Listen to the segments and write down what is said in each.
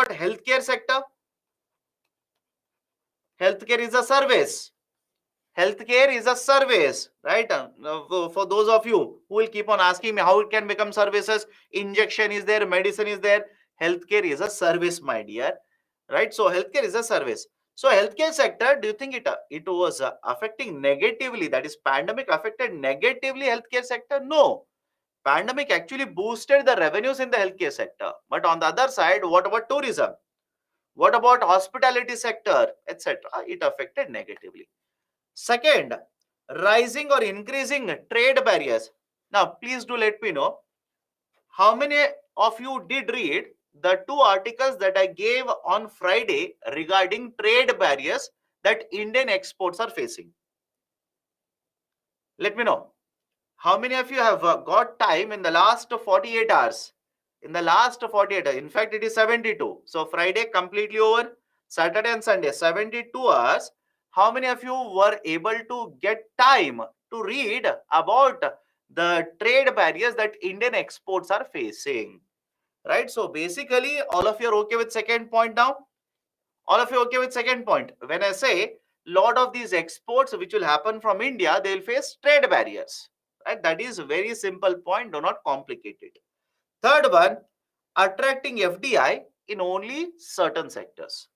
about healthcare sector? Healthcare is a service. Healthcare is a service, right? For those of you who will keep on asking me how it can become services, injection is there, medicine is there. Healthcare is a service, my dear, right? So healthcare is a service. So healthcare sector, do you think it was affecting negatively? That is, pandemic affected negatively healthcare sector? No. Pandemic actually boosted the revenues in the healthcare sector. But on the other side, what about tourism? What about hospitality sector, etc.? It affected negatively. Second, rising or increasing trade barriers. Now, please do let me know how many of you did read the two articles that I gave on Friday regarding trade barriers that Indian exports are facing. Let me know. How many of you have got time in the last 48 hours? In the last 48 hours, in fact, it is 72. So Friday completely over, Saturday and Sunday, 72 hours. How many of you were able to get time to read about the trade barriers that Indian exports are facing? Right? So basically, all of you are okay with second point now? All of you okay with second point? When I say lot of these exports which will happen from India, they will face trade barriers. Right? That is a very simple point. Do not complicate it. Third one, attracting FDI in only certain sectors.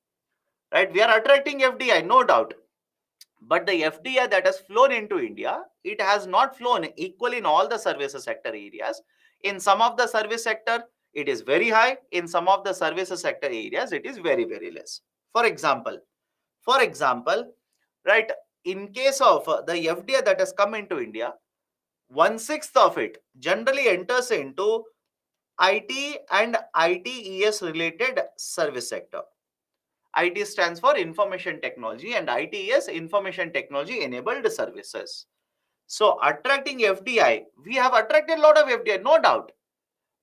Right? We are attracting FDI, no doubt. But the FDI that has flown into India, it has not flown equally in all the services sector areas. In some of the service sector, it is very high. In some of the services sector areas, it is very, very less. For example, right, in case of the FDI that has come into India, 1/6 of it generally enters into IT and ITES related service sector. IT stands for information technology and ITES information technology enabled services. So attracting FDI, we have attracted a lot of FDI, no doubt.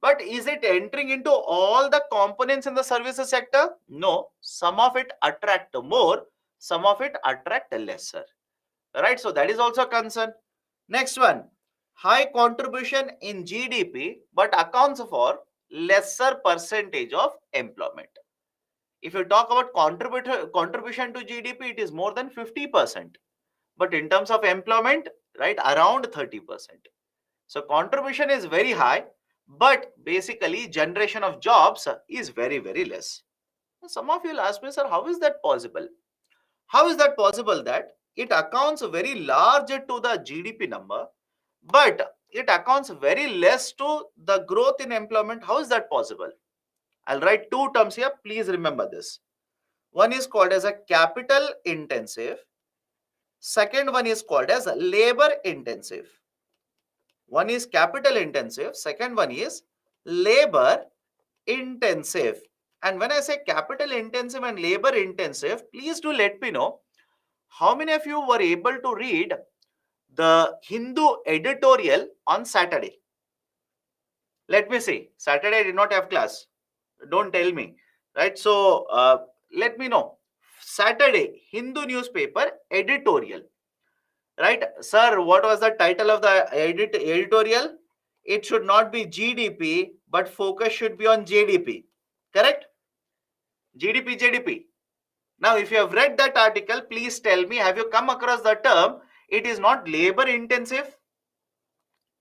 But is it entering into all the components in the services sector? No. Some of it attract more, some of it attract lesser. Right? So that is also a concern. Next one, high contribution in GDP but accounts for lesser percentage of employment. If you talk about contribution to GDP, it is more than 50%. But in terms of employment, right, around 30%. So contribution is very high, but basically generation of jobs is very, very less. Some of you will ask me, sir, how is that possible? How is that possible that it accounts very large to the GDP number, but it accounts very less to the growth in employment? How is that possible? I'll write two terms here. Please remember this. One is called as a capital intensive. Second one is called as labor intensive. One is capital intensive. Second one is labor intensive. And when I say capital intensive and labor intensive, please do let me know how many of you were able to read the Hindu editorial on Saturday. Let me see. Saturday I did not have class. Don't tell me. Right? So let me know. Saturday Hindu newspaper editorial. Right? Sir, what was the title of the editorial? It should not be GDP, but focus should be on JDP. Correct? GDP, JDP. Now, if you have read that article, please tell me, have you come across the term, it is not labor intensive?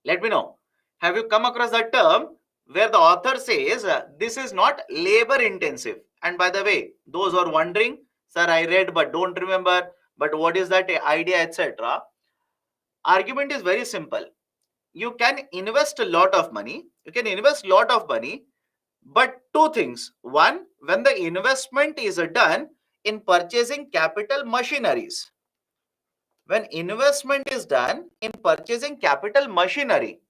Let me know. Have you come across the term where the author says, this is not labor intensive? And by the way, those who are wondering, sir, I read but don't remember, but what is that idea, etc. Argument is very simple. You can invest a lot of money. But two things. One, when the investment is done in purchasing capital machineries. When investment is done in purchasing capital machinery,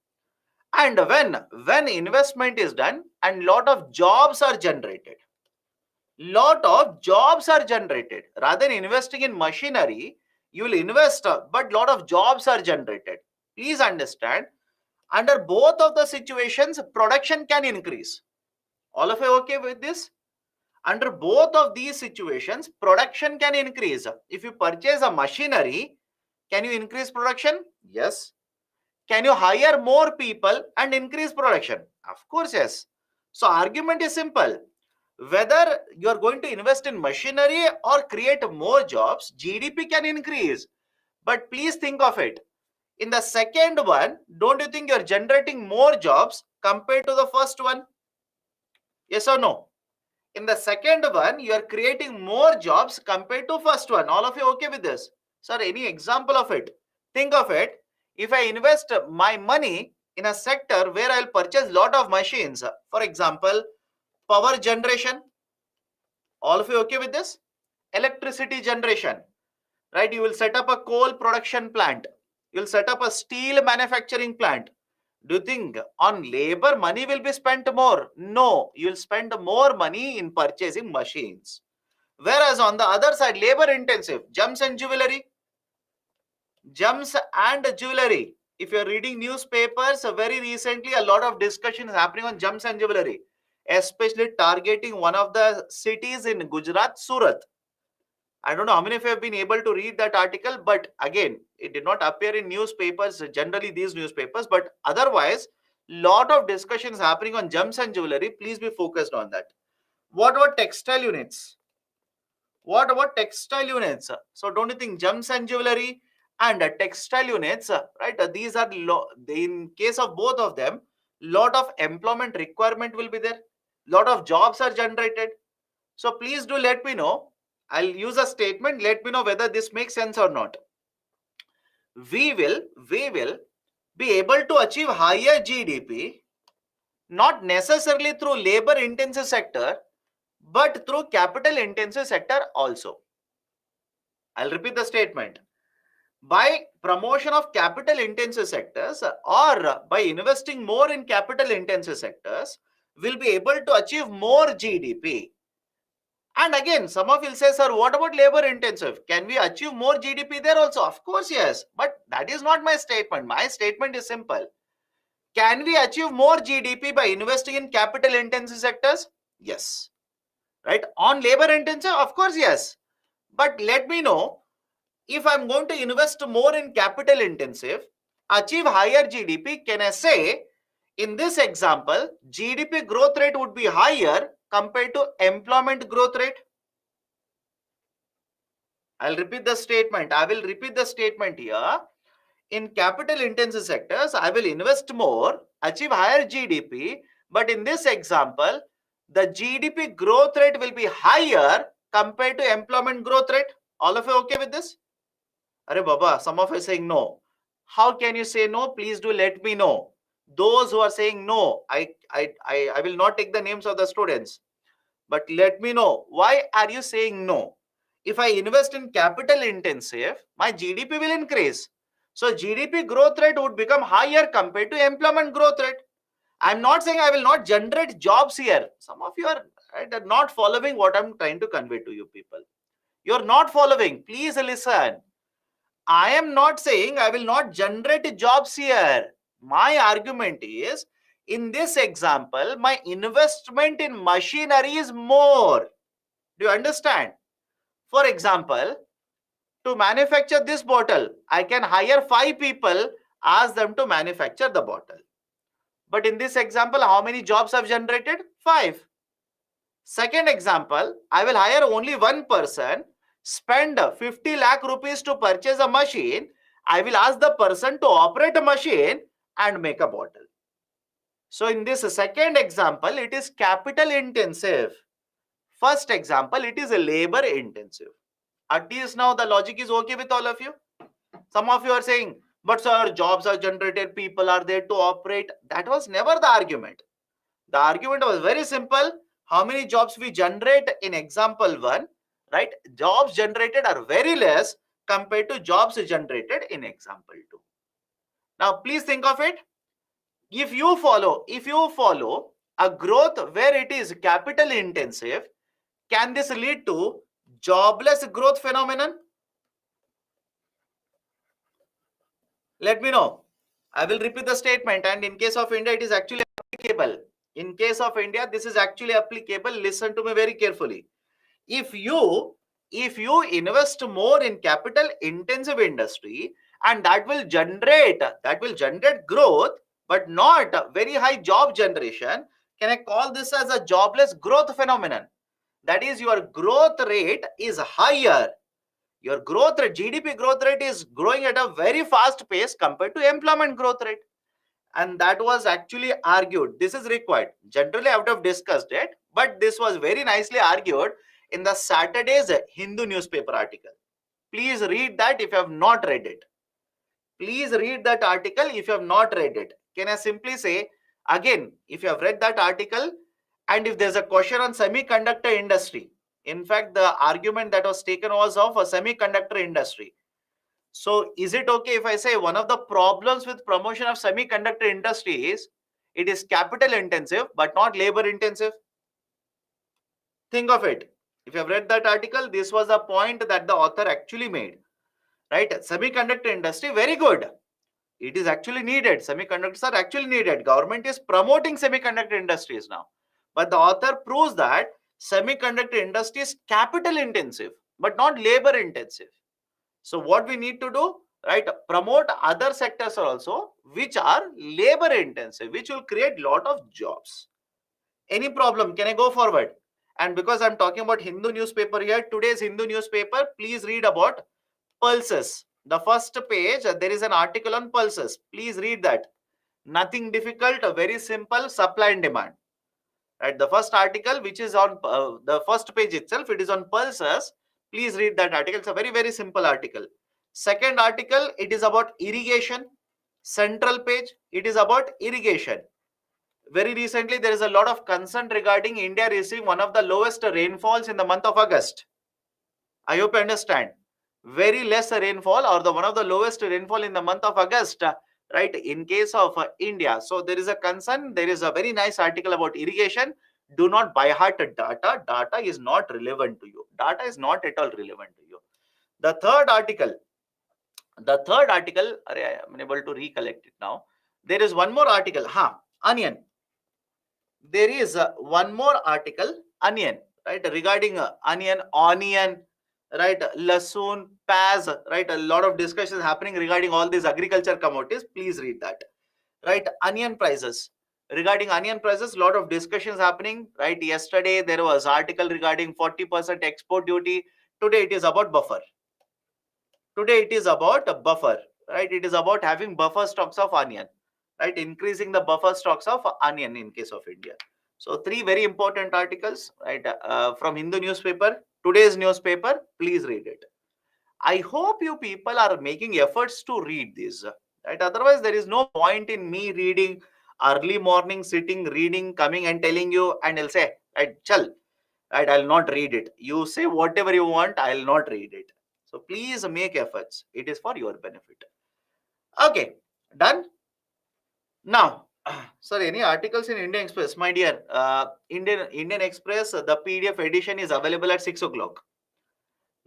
and when investment is done and lot of jobs are generated. Rather than investing in machinery, you will invest, but lot of jobs are generated. Please understand, under both of the situations, production can increase. All of you okay with this? Under both of these situations, production can increase. If you purchase a machinery, can you increase production? Yes. Can you hire more people and increase production? Of course, yes. So argument is simple. Whether you are going to invest in machinery or create more jobs, GDP can increase. But please think of it. In the second one, don't you think you're generating more jobs compared to the first one? Yes or no? In the second one, you are creating more jobs compared to first one. All of you okay with this? Sir, any example of it? Think of it. If I invest my money in a sector where I'll purchase lot of machines, for example, power generation. All of you okay with this? Electricity generation, right? You will set up a coal production plant. You'll set up a steel manufacturing plant. Do you think on labor money will be spent more? No, you'll spend more money in purchasing machines. Whereas on the other side, labor intensive, gems and jewelry. Gems and jewelry. If you're reading newspapers, very recently a lot of discussion is happening on gems and jewelry, especially targeting one of the cities in Gujarat, Surat. I don't know how many of you have been able to read that article, but again, it did not appear in newspapers, generally these newspapers, but otherwise, lot of discussions happening on gems and jewelry. Please be focused on that. What about textile units? What about textile units? So don't you think gems and jewelry and textile units, right? These are, in case of both of them, lot of employment requirement will be there. Lot of jobs are generated. So please do let me know. I'll use a statement. Let me know whether this makes sense or not. We will be able to achieve higher GDP, not necessarily through labor intensive sector, but through capital intensive sector also. I'll repeat the statement. By promotion of capital intensive sectors or by investing more in capital intensive sectors, we'll be able to achieve more GDP. And again, some of you will say, sir, what about labor intensive? Can we achieve more GDP there also? Of course, yes. But that is not my statement. My statement is simple. Can we achieve more GDP by investing in capital intensive sectors? Yes. Right? On labor intensive? Of course, yes. But let me know, if I'm going to invest more in capital intensive, achieve higher GDP, can I say, in this example, GDP growth rate would be higher compared to employment growth rate? I'll repeat the statement. I will repeat the statement here. In capital intensive sectors, I will invest more, achieve higher GDP. But in this example, the GDP growth rate will be higher compared to employment growth rate. All of you okay with this? Arey Baba, some of you are saying no. How can you say no? Please do let me know. Those who are saying no, I will not take the names of the students. But let me know, why are you saying no? If I invest in capital intensive, my GDP will increase. So GDP growth rate would become higher compared to employment growth rate. I'm not saying I will not generate jobs here. Some of you are, right, are not following what I'm trying to convey to you people. You're not following. Please listen. I am not saying I will not generate jobs here. My argument is, in this example, my investment in machinery is more. Do you understand? For example, to manufacture this bottle, I can hire 5 people, ask them to manufacture the bottle. But in this example, how many jobs I've generated? 5. Second example, I will hire only one person, spend 50 lakh rupees to purchase a machine. I will ask the person to operate a machine and make a bottle. So in this second example, it is capital intensive. First example, it is a labor intensive. At least now the logic is okay with all of you. Some of you are saying, but sir, jobs are generated, people are there to operate. That was never the argument. The argument was very simple. How many jobs we generate in example 1, right? Jobs generated are very less compared to jobs generated in example 2. Now, please think of it. If you follow a growth where it is capital intensive, can this lead to jobless growth phenomenon? Let me know. I will repeat the statement, and in case of India, it is actually applicable. In case of India, this is actually applicable. Listen to me very carefully. If you invest more in capital intensive industry, and that will generate growth, but not very high job generation, Can I call this as a jobless growth phenomenon? That is, your growth rate is higher. Your growth rate, GDP growth rate is growing at a very fast pace compared to employment growth rate. And that was actually argued. This is required. Generally, I would have discussed it, but this was very nicely argued in the Saturday's Hindu newspaper article. Please read that if you have not read it. Please read that article if you have not read it. Can I simply say, again, if you have read that article, and if there's a question on semiconductor industry, in fact, the argument that was taken was of a semiconductor industry. So is it okay if I say one of the problems with promotion of semiconductor industry is it is capital intensive but not labor intensive? Think of it. If you have read that article, this was a point that the author actually made. Right? Semiconductor industry, very good. It is actually needed. Semiconductors are actually needed. Government is promoting semiconductor industries now. But the author proves that semiconductor industry is capital intensive but not labor intensive. So what we need to do, right? Promote other sectors also which are labor intensive, which will create lot of jobs. Any problem? Can I go forward? And because I'm talking about Hindu newspaper here, today's Hindu newspaper, please read about pulses. The first page, there is an article on pulses. Please read that. Nothing difficult, very simple, supply and demand. Right? The first article, which is on the first page itself, it is on pulses. Please read that article. It's a very, very simple article. Second article, it is about irrigation. Central page, it is about irrigation. Very recently, there is a lot of concern regarding India receiving one of the lowest rainfalls in the month of August. I hope you understand. Very less rainfall, or the one of the lowest rainfall in the month of August, right, in case of India. So there is a concern. There is a very nice article about irrigation. Do not by heart data. Data is not relevant to you. Data is not at all relevant to you. The third article, I am unable to recollect it now. There is one more article, onion. There is one more article, onion, right, regarding onion, right, lasoon, paz, right, a lot of discussions happening regarding all these agriculture commodities. Please read that. Right, onion prices. Regarding onion prices, lot of discussions happening, right? Yesterday there was article regarding 40% export duty. Today it is about buffer. Today it is about a buffer, right? It is about having buffer stocks of onion, right? Increasing the buffer stocks of onion in case of India. So three very important articles, right, from Hindu newspaper, today's newspaper. Please read it. I hope you people are making efforts to read this, right? Otherwise, there is no point in me reading early morning, sitting, reading, coming and telling you, and I'll say, right, chal, right, I'll not read it. You say whatever you want, I'll not read it. So please make efforts. It is for your benefit. Okay, done. Now, sir, any articles in Indian Express, my dear? Indian Express, the PDF edition is available at 6 o'clock.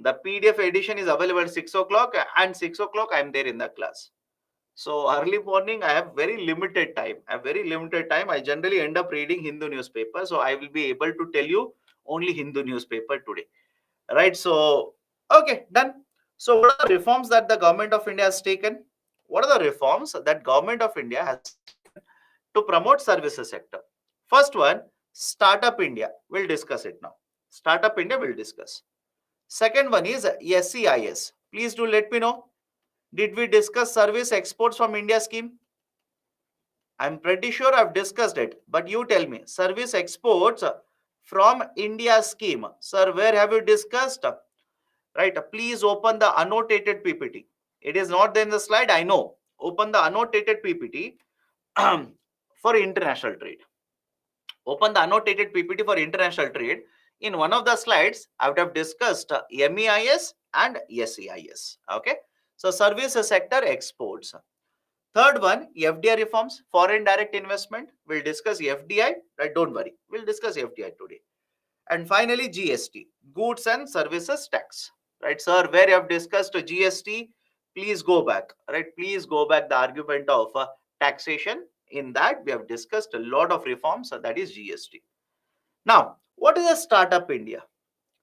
The PDF edition is available at 6 o'clock, and 6 o'clock I am there in the class. So early morning, I have very limited time. I generally end up reading Hindu newspaper. So I will be able to tell you only Hindu newspaper today. Right? So, okay, done. So what are the reforms that the government of India has taken? What are the reforms that government of India has taken to promote services sector? First one, Startup India. We'll discuss it now. Startup India will discuss. Second one is SEIS. Please do let me know. Did we discuss service exports from India scheme? I'm pretty sure I've discussed it, but you tell me. Service exports from India scheme. Sir, where have you discussed? Right, please open the annotated PPT. It is not there in the slide, I know. Open the annotated PPT for international trade. Open the annotated PPT for international trade. In one of the slides, I would have discussed MEIS and SEIS. Okay. So service sector exports. Third one, FDI reforms, foreign direct investment. We'll discuss FDI. Right, don't worry. We'll discuss FDI today. And finally, GST, goods and services tax. Right, sir, where you have discussed GST, please go back. Right, please go back the argument of taxation. In that, we have discussed a lot of reforms, that is GST. Now, what is a Startup India?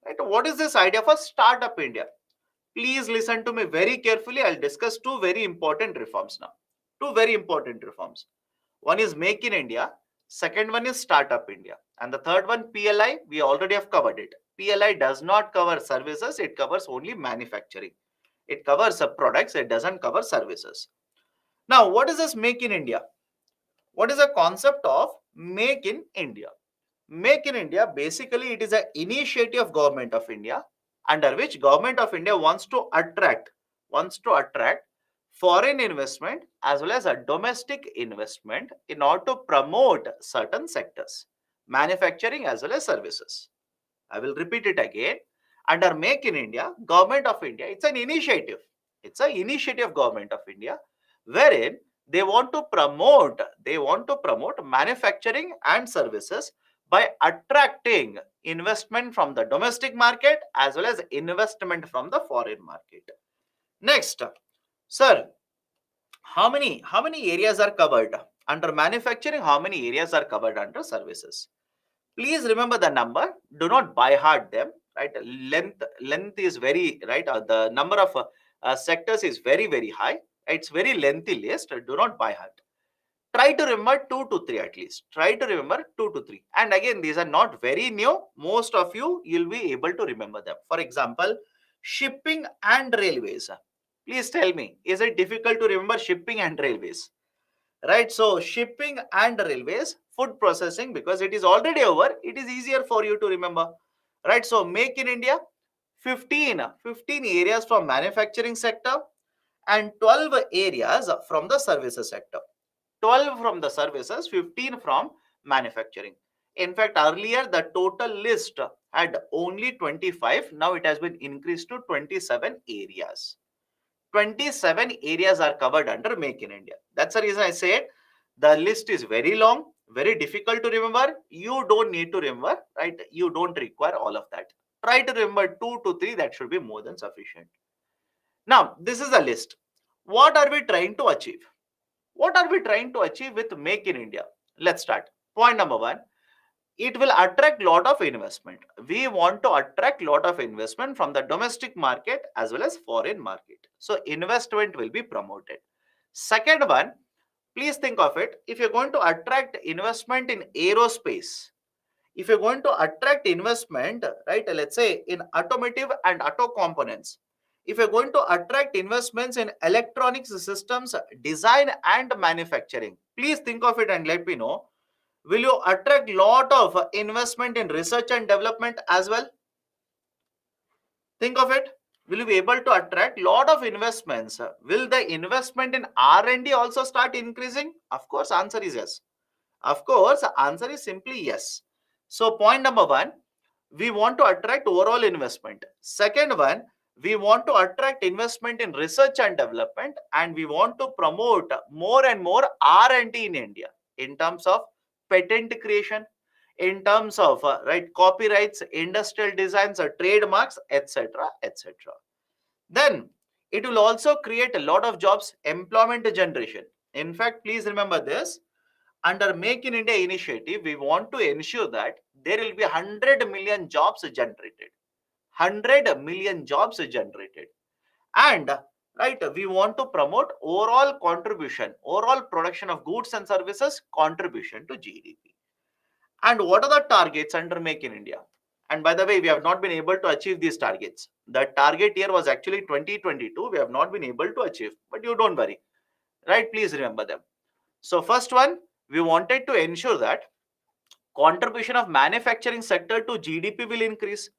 Right, what is this idea for Startup India? Please listen to me very carefully. I'll discuss two very important reforms now. Two very important reforms. One is Make in India. Second one is Startup India. And the third one, PLI, we already have covered it. PLI does not cover services, it covers only manufacturing. It covers products, it doesn't cover services. Now, what is this Make in India? What is the concept of Make in India? Make in India, basically it is an initiative of Government of India under which Government of India wants to attract foreign investment as well as a domestic investment in order to promote certain sectors, manufacturing as well as services. I will repeat it again. Under Make in India, Government of India, it's an initiative. It's an initiative of Government of India wherein they want to promote manufacturing and services by attracting investment from the domestic market as well as investment from the foreign market. Next, sir, how many areas are covered under manufacturing? How many areas are covered under services? Please remember the number. Do not by heart them. Right, length is very right. The number of sectors is very high. It's very lengthy list. Do not by heart. Try to remember 2 to 3 at least. Try to remember 2 to 3. And again, these are not very new. Most of you'll be able to remember them. For example, shipping and railways. Please tell me, is it difficult to remember shipping and railways? Right, so shipping and railways, food processing, because it is already over, it is easier for you to remember. Right, so Make in India, 15 areas from manufacturing sector and 12 areas from the services sector. 12 from the services, 15 from manufacturing. In fact, earlier the total list had only 25. Now it has been increased to 27 areas. 27 areas are covered under Make in India. That's the reason I said the list is very long, very difficult to remember. You don't need to remember, right? You don't require all of that. Try to remember 2 to 3, that should be more than sufficient. Now, this is the list. What are we trying to achieve? What are we trying to achieve with Make in India? Let's start. Point number one, it will attract lot of investment. We want to attract lot of investment from the domestic market as well as foreign market. So investment will be promoted. Second one, please think of it. If you're going to attract investment in aerospace, if you're going to attract investment, right, let's say in automotive and auto components, if you're going to attract investments in electronics systems, design and manufacturing, please think of it and let me know. Will you attract lot of investment in research and development as well? Think of it. Will you be able to attract lot of investments? Will the investment in R&D also start increasing? Of course, answer is yes. Of course, answer is simply yes. So point number one, we want to attract overall investment. Second one, we want to attract investment in research and development, and we want to promote more and more R&D in India in terms of patent creation, in terms of right, copyrights, industrial designs, trademarks, etc., etc. Then it will also create a lot of jobs, employment generation. In fact, please remember this. Under Make in India initiative, we want to ensure that there will be 100 million jobs generated. 100 million jobs generated. And right, we want to promote overall contribution, overall production of goods and services contribution to GDP. And what are the targets under Make in India? And by the way, we have not been able to achieve these targets. The target year was actually 2022. We have not been able to achieve, but you don't worry. Right? Please remember them. So first one, we wanted to ensure that contribution of manufacturing sector to GDP will increase,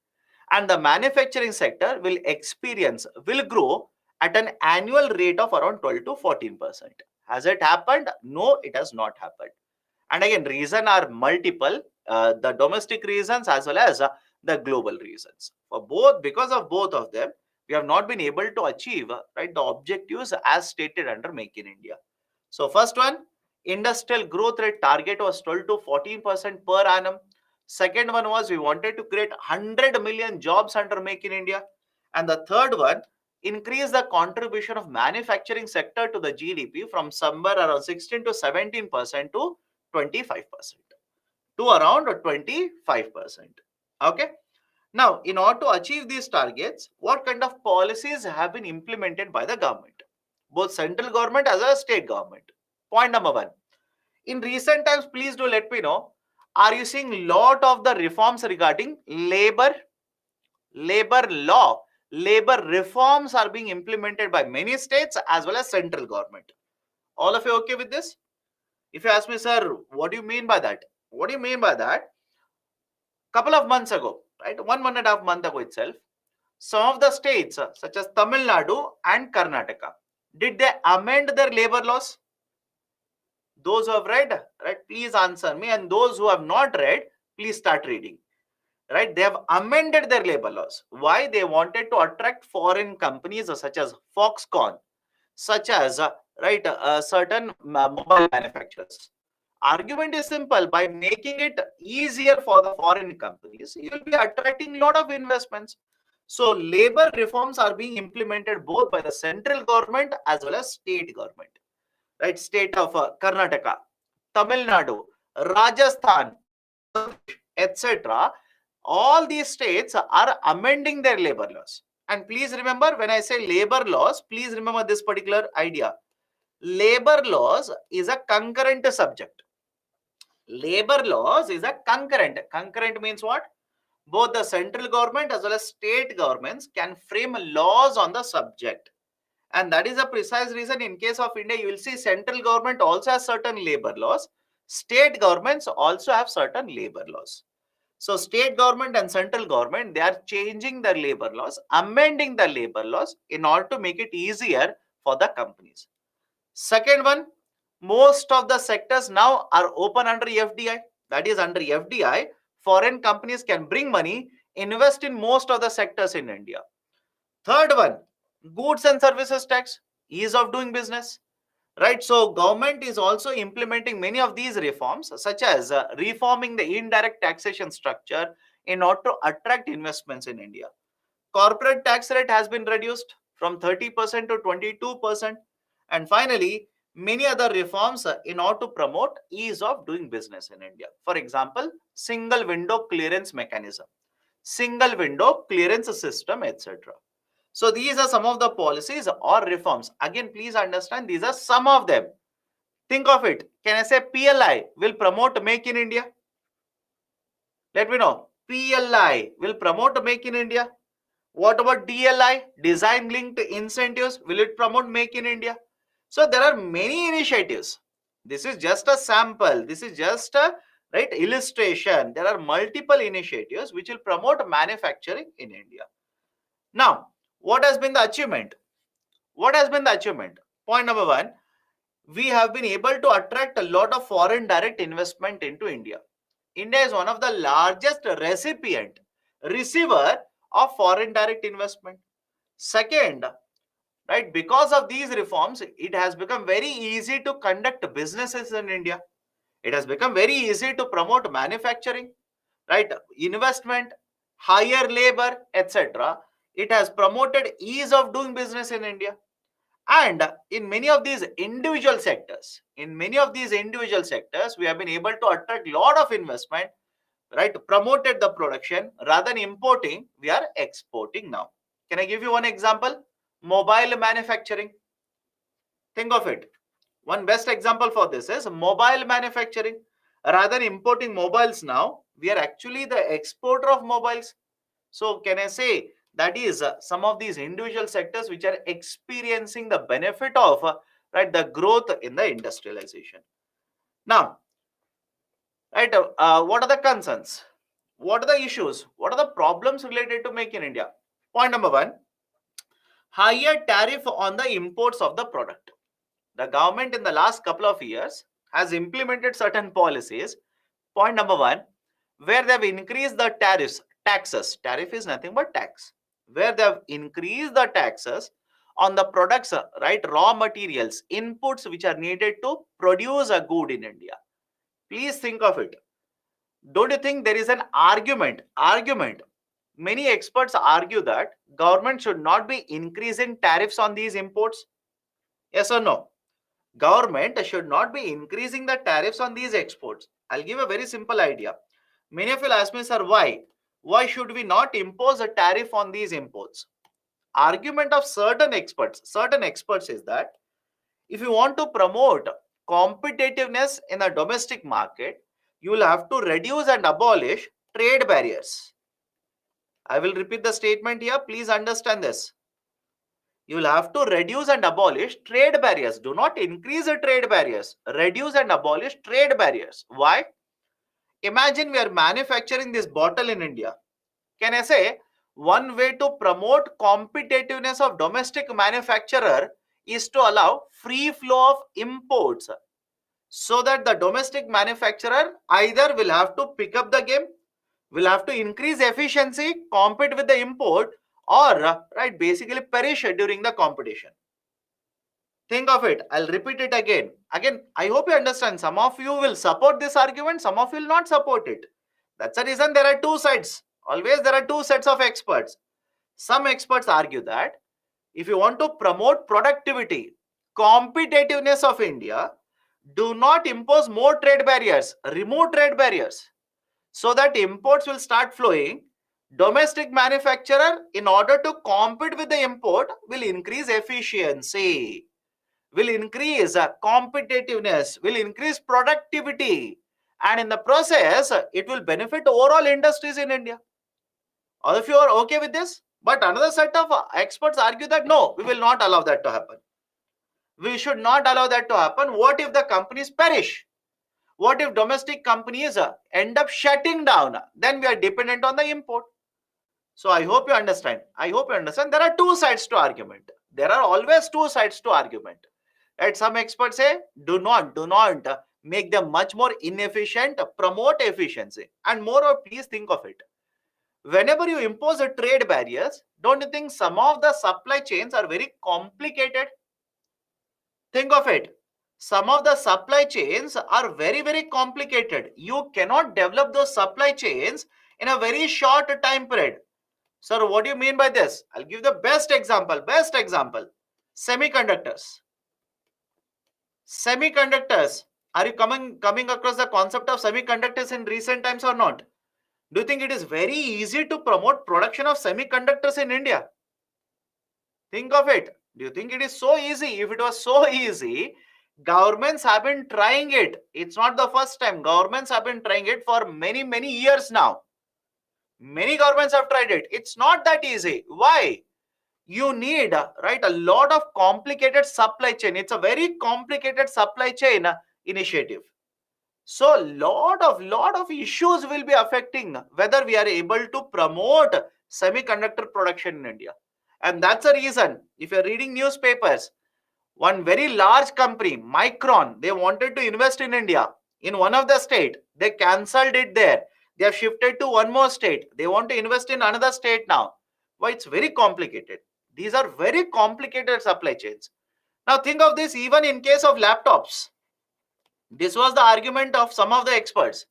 and the manufacturing sector will grow at an annual rate of around 12 to 14%. Has it happened? No, it has not happened. And again, reason are multiple, the domestic reasons as well as the global reasons. For both, because of both of them, we have not been able to achieve right, the objectives as stated under Make in India. So first one, industrial growth rate target was 12 to 14% per annum. Second one was we wanted to create 100 million jobs under Make in India. And the third one, increase the contribution of manufacturing sector to the GDP from somewhere around 16 to 17% to 25%, to around 25%. Okay. Now, in order to achieve these targets, what kind of policies have been implemented by the government, both central government as well as state government? Point number one, In recent times, please do let me know, are you seeing lot of the reforms regarding labor law? Labor reforms are being implemented by many states as well as central government. All of you okay with this? If you ask me, sir, what do you mean by that? What do you mean by that? Couple of months ago, right, 1.5 month ago itself, some of the states such as Tamil Nadu and Karnataka, did they amend their labor laws? Those who have read, right, please answer me, and those who have not read, please start reading. Right, they have amended their labor laws. Why? They wanted to attract foreign companies such as Foxconn, such as certain mobile manufacturers. Argument is simple: by making it easier for the foreign companies, you will be attracting a lot of investments. So labor reforms are being implemented both by the central government as well as state government. Right, state of Karnataka, Tamil Nadu, Rajasthan, etc. All these states are amending their labor laws. And please remember, when I say labor laws, please remember this particular idea. Labor laws is a concurrent subject. Labor laws is a concurrent. Concurrent means what? Both the central government as well as state governments can frame laws on the subject. And that is a precise reason in case of India, you will see central government also has certain labor laws. State governments also have certain labor laws. So state government and central government, they are changing their labor laws, amending the labor laws in order to make it easier for the companies. Second one, most of the sectors now are open under FDI. That is, under FDI, foreign companies can bring money, invest in most of the sectors in India. Third one, goods and services tax, ease of doing business. Right, so government is also implementing many of these reforms, such as reforming the indirect taxation structure in order to attract investments in India. Corporate tax rate has been reduced from 30% to 22%. And finally, many other reforms in order to promote ease of doing business in India. For example, single window clearance mechanism, single window clearance system, etc. So these are some of the policies or reforms. Again, please understand, these are some of them. Think of it. Can I say PLI will promote Make in India? Let me know. PLI will promote Make in India. What about DLI? Design linked incentives. Will it promote Make in India? So there are many initiatives. This is just a sample. This is just a illustration. There are multiple initiatives which will promote manufacturing in India. Now, what has been the achievement? What has been the achievement? Point number one, we have been able to attract a lot of foreign direct investment into India. India is one of the largest receiver of foreign direct investment. Second, right, because of these reforms, it has become very easy to conduct businesses in India. It has become very easy to promote manufacturing, right, investment, hire labor, etc. It has promoted ease of doing business in India. And in many of these individual sectors, we have been able to attract a lot of investment, right? Promoted the production rather than importing, we are exporting now. Can I give you one example? Mobile manufacturing. Think of it. One best example for this is mobile manufacturing. Rather than importing mobiles now, we are actually the exporter of mobiles. So can I say that is some of these individual sectors which are experiencing the benefit of the growth in the industrialization. Now, right, what are the concerns? What are the issues? What are the problems related to Make in India? Point number one, higher tariff on the imports of the product. The government in the last couple of years has implemented certain policies. Point number one, where they have increased the taxes. Tariff is nothing but tax. Where they have increased the taxes on the products, right, raw materials, inputs which are needed to produce a good in India. Please think of it. Don't you think there is an argument? Many experts argue that government should not be increasing tariffs on these imports. Yes or no? Government should not be increasing the tariffs on these exports. I'll give a very simple idea. Many of you will ask me, sir, why? Why should we not impose a tariff on these imports? Argument of certain experts is that if you want to promote competitiveness in the domestic market, you will have to reduce and abolish trade barriers. I will repeat the statement here. Please understand this. You will have to reduce and abolish trade barriers. Do not increase the trade barriers. Reduce and abolish trade barriers. Why? Imagine we are manufacturing this bottle in India. Can I say one way to promote competitiveness of domestic manufacturer is to allow free flow of imports, so that the domestic manufacturer either will have to pick up the game, will have to increase efficiency, compete with the import, or right basically perish during the competition. Think of it. I'll repeat it again. Again, I hope you understand. Some of you will support this argument, some of you will not support it. That's the reason there are two sides. Always there are two sets of experts. Some experts argue that if you want to promote productivity, competitiveness of India, do not impose more trade barriers, remove trade barriers, so that imports will start flowing. Domestic manufacturer, in order to compete with the import, will increase efficiency, will increase competitiveness, will increase productivity, and in the process, it will benefit overall industries in India. All of you are okay with this? But another set of experts argue that no, we will not allow that to happen. We should not allow that to happen. What if the companies perish? What if domestic companies end up shutting down? Then we are dependent on the import. So I hope you understand. I hope you understand. There are two sides to argument. There are always two sides to argument. Right? Some experts say, do not make them much more inefficient, promote efficiency. And moreover, please think of it. Whenever you impose a trade barriers, don't you think some of the supply chains are very complicated? Think of it. Some of the supply chains are very complicated. You cannot develop those supply chains in a very short time period. Sir, what do you mean by this? I'll give the best example. Semiconductors. Semiconductors. Are you coming across the concept of semiconductors in recent times or not? Do you think it is very easy to promote production of semiconductors in India? Think of it. Do you think it is so easy? If it was so easy, governments have been trying it. It's not the first time. Governments have been trying it for many years now. Many governments have tried it. It's not that easy. Why? You need right a lot of complicated supply chain. It's a very complicated supply chain initiative. So lot of issues will be affecting whether we are able to promote semiconductor production in India. And that's the reason, if you're reading newspapers, one very large company, Micron, they wanted to invest in India in one of the state. They cancelled it there. They have shifted to one more state. They want to invest in another state now. Why? It's very complicated. These are very complicated supply chains. Now think of this even in case of laptops. This was the argument of some of the experts.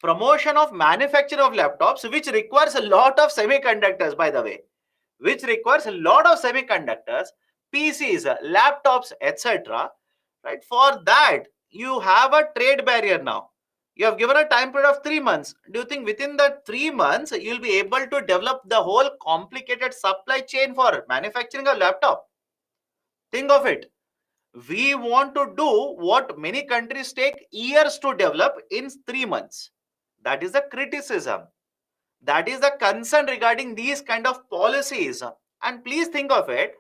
Promotion of manufacture of laptops, which requires a lot of semiconductors, by the way, which requires a lot of semiconductors, PCs, laptops, etc. Right? For that, you have a trade barrier now. You have given a time period of 3 months. Do you think within the 3 months, you'll be able to develop the whole complicated supply chain for manufacturing a laptop? Think of it. We want to do what many countries take years to develop in 3 months. That is the criticism. That is the concern regarding these kind of policies. And please think of it.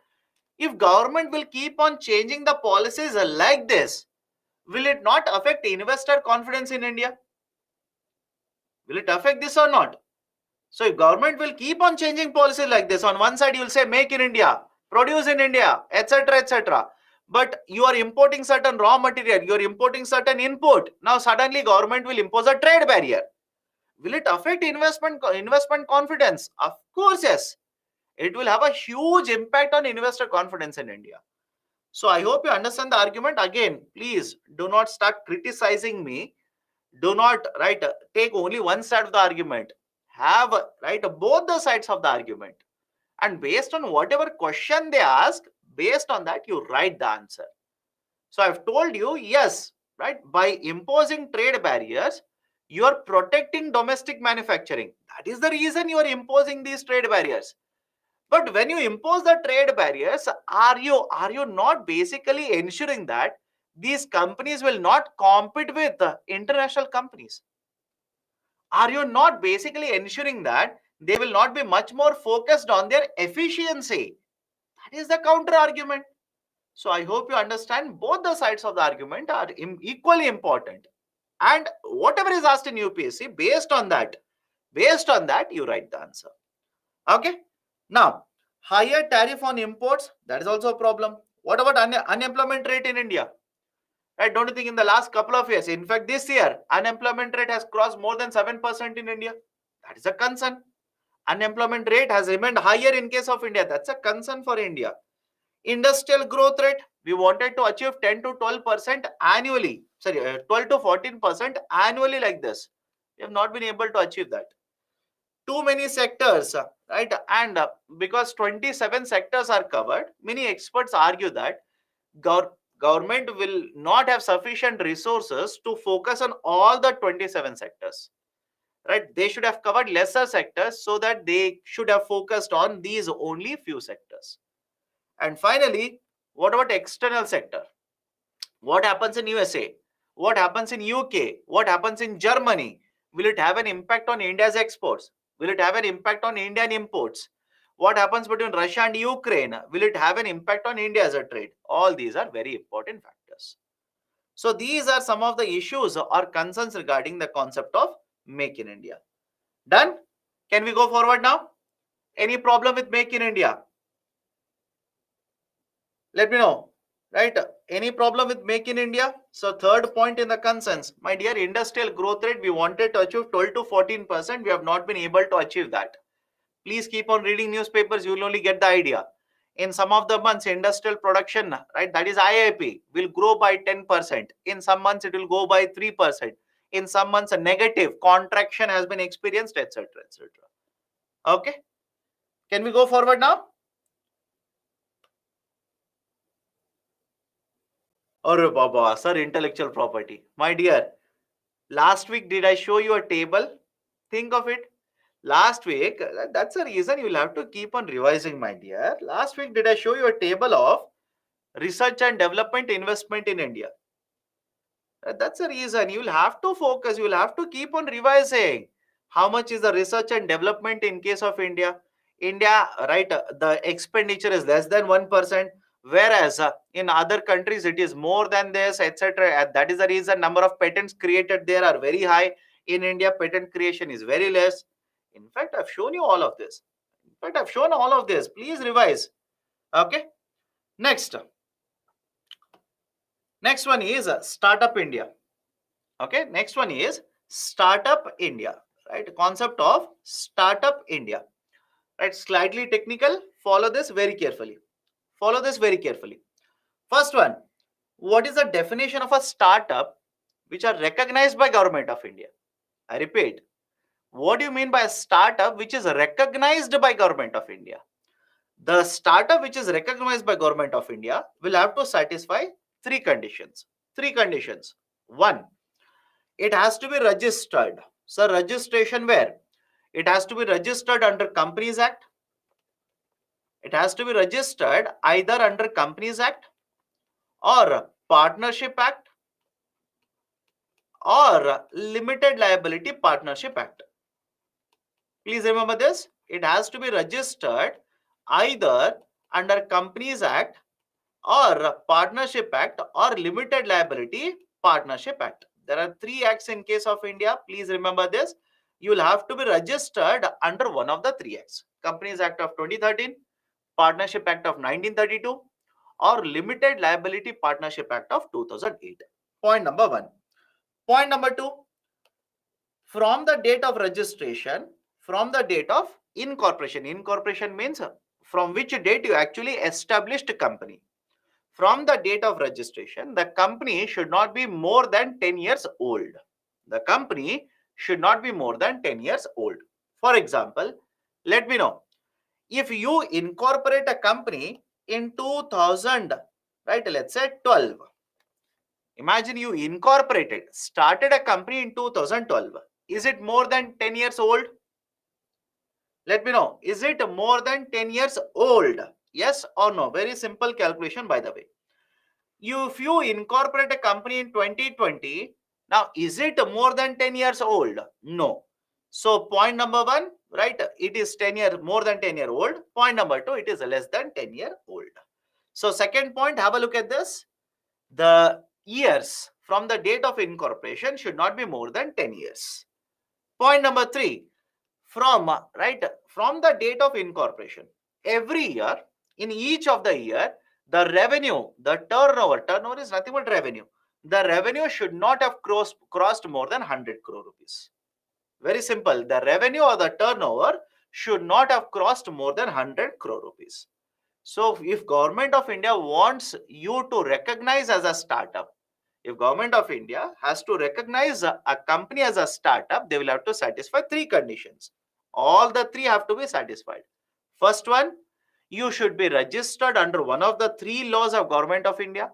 If government will keep on changing the policies like this, will it not affect investor confidence in India? Will it affect this or not? So if government will keep on changing policies like this, on one side you will say make in India, produce in India, etc. But you are importing certain raw material, you are importing certain input. Now suddenly government will impose a trade barrier. Will it affect investment confidence? Of course, yes. It will have a huge impact on investor confidence in India. So I hope you understand the argument. Again, please do not start criticizing me. Do not take only one side of the argument. Have both the sides of the argument. And based on whatever question they ask, based on that you write the answer. So I've told you, yes, by imposing trade barriers, you are protecting domestic manufacturing. That is the reason you are imposing these trade barriers. But when you impose the trade barriers, are you not basically ensuring that these companies will not compete with international companies? Are you not basically ensuring that they will not be much more focused on their efficiency? That is the counter argument. So I hope you understand both the sides of the argument are equally important. And whatever is asked in UPSC, based on that, you write the answer. Okay. Now, higher tariff on imports, that is also a problem. What about unemployment rate in India? Right? Don't you think in the last couple of years, in fact, this year, unemployment rate has crossed more than 7% in India? That is a concern. Unemployment rate has remained higher in case of India. That's a concern for India. Industrial growth rate, we wanted to achieve 10 to 12% annually. Sorry, 12 to 14% annually like this. We have not been able to achieve that. Too many sectors, right? And because 27 sectors are covered, many experts argue that government will not have sufficient resources to focus on all the 27 sectors, right? They should have covered lesser sectors so that they should have focused on these only few sectors. And finally, what about external sector? What happens in USA? What happens in UK? What happens in Germany? Will it have an impact on India's exports? Will it have an impact on Indian imports? What happens between Russia and Ukraine? Will it have an impact on India as a trade? All these are very important factors. So these are some of the issues or concerns regarding the concept of Make in India. Done? Can we go forward now? Any problem with Make in India? Let me know. Right? Any problem with Make in India? So third point in the concerns, my dear, industrial growth rate, we wanted to achieve 12 to 14%. We have not been able to achieve that. Please keep on reading newspapers. You will only get the idea. In some of the months, industrial production, right, that is IIP, will grow by 10%. In some months, it will go by 3%. In some months, a negative contraction has been experienced, etc., etc. Okay. Can we go forward now? Oh, Baba, sir, intellectual property. My dear, last week, did I show you a table? Think of it. Last week, that's the reason you'll have to keep on revising, my dear. Last week, did I show you a table of research and development investment in India? That's the reason you'll have to focus. You'll have to keep on revising. How much is the research and development in case of India? India, right, the expenditure is less than 1%, whereas in other countries it is more than this, etc. That is the reason number of patents created there are very high. In India, patent creation is very less. In fact, I've shown you all of this. In fact, I've shown all of this. Please revise. Okay. Next one is Startup India. Okay. Next one is Startup India. Right. Concept of Startup India. Right. Slightly technical. Follow this very carefully. Follow this very carefully. First one. What is the definition of a startup which are recognized by Government of India? I repeat. What do you mean by a startup which is recognized by Government of India? The startup which is recognized by Government of India will have to satisfy three conditions. One, it has to be registered. So registration where? It has to be registered under Companies Act. It has to be registered either under Companies Act or Partnership Act or Limited Liability Partnership Act. Please remember this. It has to be registered either under Companies Act or Partnership Act or Limited Liability Partnership Act. There are three acts in case of India. Please remember this. You will have to be registered under one of the three acts. Companies Act of 2013, Partnership Act of 1932 or Limited Liability Partnership Act of 2008. Point number one. Point number two. From the date of registration, from the date of incorporation. Incorporation means from which date you actually established a company. From the date of registration, the company should not be more than 10 years old. The company should not be more than 10 years old. For example, let me know. If you incorporate a company in 2000, right, let's say 12. Imagine you incorporated, started a company in 2012. Is it more than 10 years old? Let me know. Is it more than 10 years old? Yes or no? Very simple calculation, by the way. If you incorporate a company in 2020, now is it more than 10 years old? No. So point number one, right? It is 10 year more than 10-year old. Point number two, it is less than 10-year old. So second point, have a look at this. The years from the date of incorporation should not be more than 10 years. Point number three, from the date of incorporation, every year, in each of the year, the revenue, the turnover is nothing but revenue. The revenue should not have crossed more than 100 crore rupees. Very simple. The revenue or the turnover should not have crossed more than 100 crore rupees. So if Government of India wants you to recognize as a startup, if Government of India has to recognize a company as a startup, they will have to satisfy three conditions. All the three have to be satisfied. First one, you should be registered under one of the three laws of Government of India.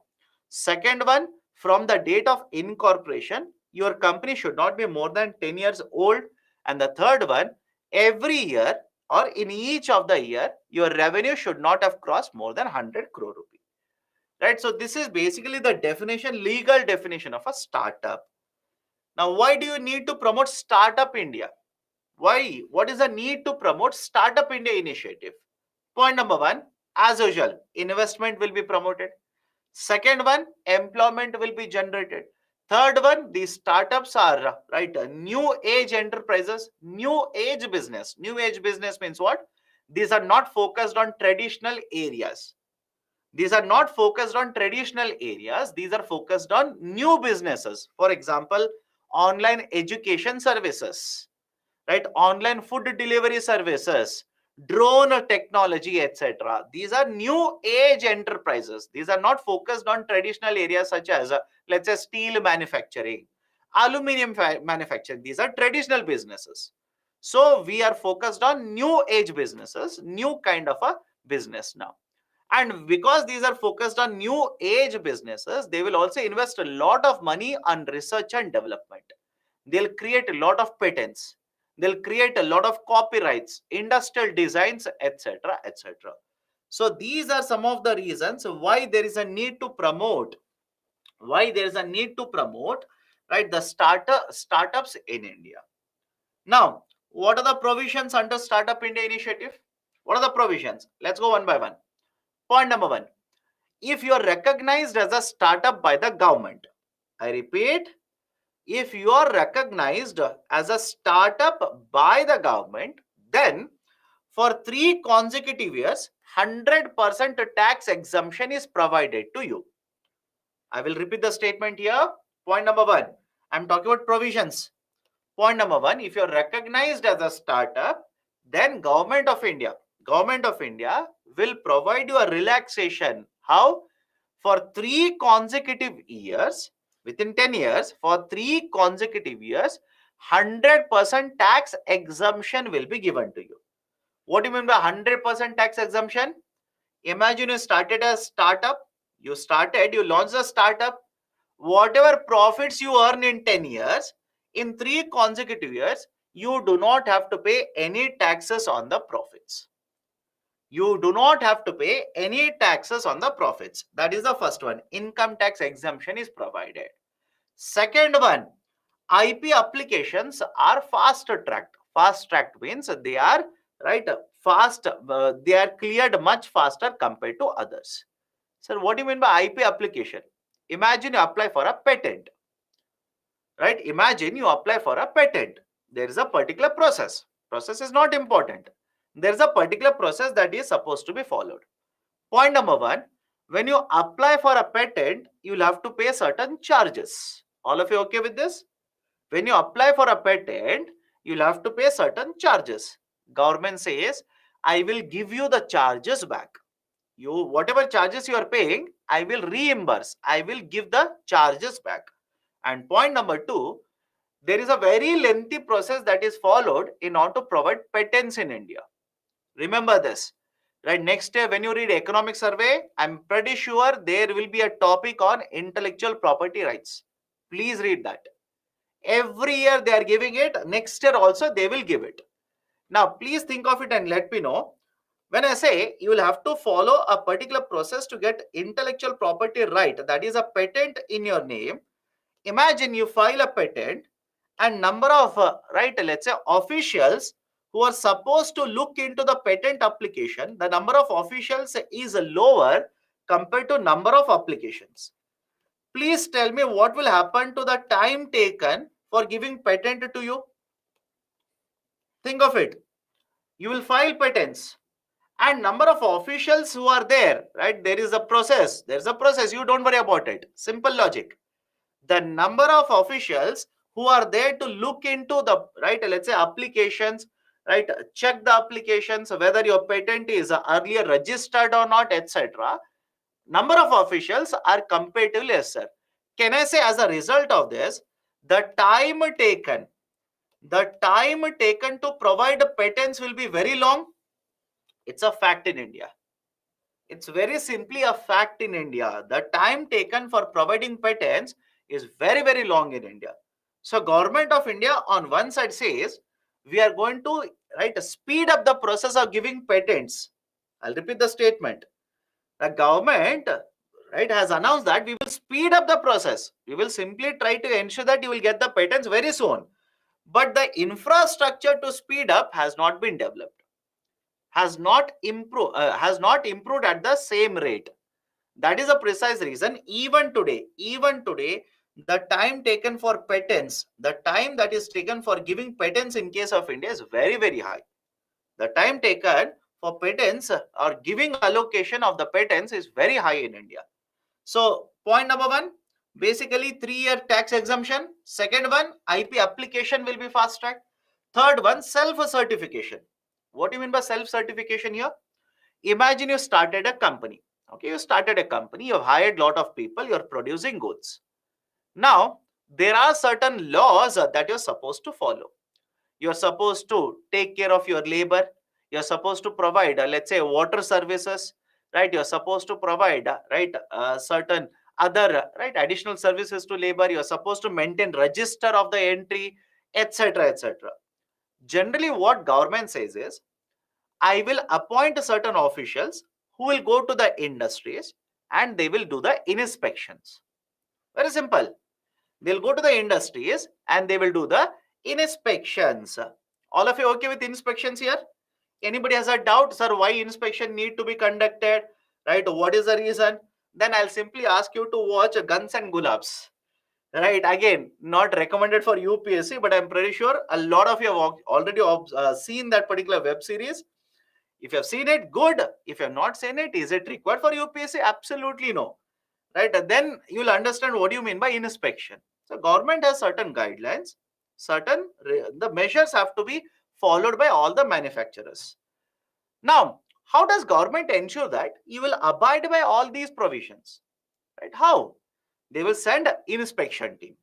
Second one, from the date of incorporation, your company should not be more than 10 years old. And the third one, every year or in each of the year, your revenue should not have crossed more than 100 crore rupees. Right? So this is basically the definition, legal definition of a startup. Now, why do you need to promote Startup India? Why? What is the need to promote Startup India initiative? Point number one, as usual, investment will be promoted. Second one, employment will be generated. Third one, these startups are new age enterprises, new age business. New age business means what? These are not focused on traditional areas. These are not focused on traditional areas. These are focused on new businesses. For example, online education services, right? Online food delivery services, drone technology, etc. These are new age enterprises. These are not focused on traditional areas such as, let's say, steel manufacturing, aluminum manufacturing. These are traditional businesses. So we are focused on new age businesses, new kind of a business now. And because these are focused on new age businesses, they will also invest a lot of money on research and development. They'll create a lot of patents. They'll create a lot of copyrights, industrial designs, etc., etc. So these are some of the reasons why there is a need to promote, right, the startups in India. Now, what are the provisions under Startup India initiative? What are the provisions? Let's go one by one. Point number one, if you are recognized as a startup by the government, I repeat, if you are recognized as a startup by the government, then for 3 consecutive years, 100% tax exemption is provided to you. I will repeat the statement here. Point number one, I'm talking about provisions. Point number one, if you're recognized as a startup, then Government of India will provide you a relaxation. How? For 3 consecutive years, within 10 years, for 3 consecutive years, 100% tax exemption will be given to you. What do you mean by 100% tax exemption? Imagine you started a startup, you launched a startup, whatever profits you earn in 10 years, in 3 consecutive years, you do not have to pay any taxes on the profits. You do not have to pay any taxes on the profits. That is the first one. Income tax exemption is provided. Second one, IP applications are fast tracked. Fast tracked means they are fast. They are cleared much faster compared to others. Sir, what do you mean by IP application? Imagine you apply for a patent. Right? Imagine you apply for a patent. There is a particular process. Process is not important. There is a particular process that is supposed to be followed. Point number one, when you apply for a patent, you will have to pay certain charges. All of you okay with this? When you apply for a patent, you will have to pay certain charges. Government says, I will give you the charges back. Whatever charges you are paying, I will reimburse. I will give the charges back. And point number two, there is a very lengthy process that is followed in order to provide patents in India. Remember this. Right, next year when you read economic survey, I'm pretty sure there will be a topic on intellectual property rights. Please read that. Every year they are giving it. Next year also they will give it. Now, please think of it and let me know. When I say you will have to follow a particular process to get intellectual property right, that is a patent in your name. Imagine you file a patent and number of, let's say officials who are supposed to look into the patent application, the number of officials is lower compared to number of applications. Please tell me what will happen to the time taken for giving patent to you. Think of it. You will file patents and number of officials who are there, right? There's a process, you don't worry about it. Simple logic. The number of officials who are there to look into the, let's say applications, check the applications, whether your patent is earlier registered or not, etc. Number of officials are comparatively lesser. Can I say as a result of this, the time taken to provide patents will be very long? It's a fact in India. It's very simply a fact in India. The time taken for providing patents is very, very long in India. So government of India on one side says, we are going to speed up the process of giving patents. I'll repeat the statement. The government has announced that we will speed up the process. We will simply try to ensure that you will get the patents very soon. But the infrastructure to speed up has not been developed, has not improved at the same rate. That is a precise reason. Even today, the time taken for patents, the time that is taken for giving patents in case of India is very, very high. The time taken for patents or giving allocation of the patents is very high in India. So point number one, basically 3-year tax exemption. Second one, IP application will be fast tracked. Third one, self-certification. What do you mean by self-certification here? Imagine you started a company. Okay, you started a company, you've hired a lot of people, you're producing goods. Now, there are certain laws that you're supposed to follow. You're supposed to take care of your labor. You're supposed to provide, let's say, water services, right? You're supposed to provide, certain other, additional services to labor. You're supposed to maintain register of the entry, etc., etc. Generally, what government says is, I will appoint certain officials who will go to the industries and they will do the inspections. Very simple. They'll go to the industries and they will do the inspections. All of you okay with inspections here? Anybody has a doubt, sir, why inspection need to be conducted? Right? What is the reason? Then I'll simply ask you to watch Guns and Gulabs. Right? Again, not recommended for UPSC, but I'm pretty sure a lot of you have already seen that particular web series. If you have seen it, good. If you have not seen it, is it required for UPSC? Absolutely no. Right? Then you'll understand what you mean by inspection. So government has certain guidelines, the measures have to be followed by all the manufacturers. Now, how does government ensure that you will abide by all these provisions? Right? How? They will send inspection team.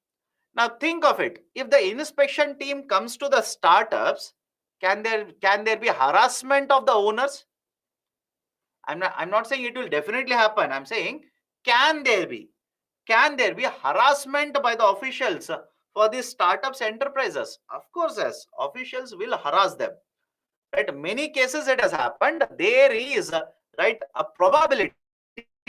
Now think of it. If the inspection team comes to the startups, can there be harassment of the owners? I'm not saying it will definitely happen. I'm saying, can there be harassment by the officials for these startups enterprises? Of course, yes. Officials will harass them. Right? Many cases it has happened. There is a probability.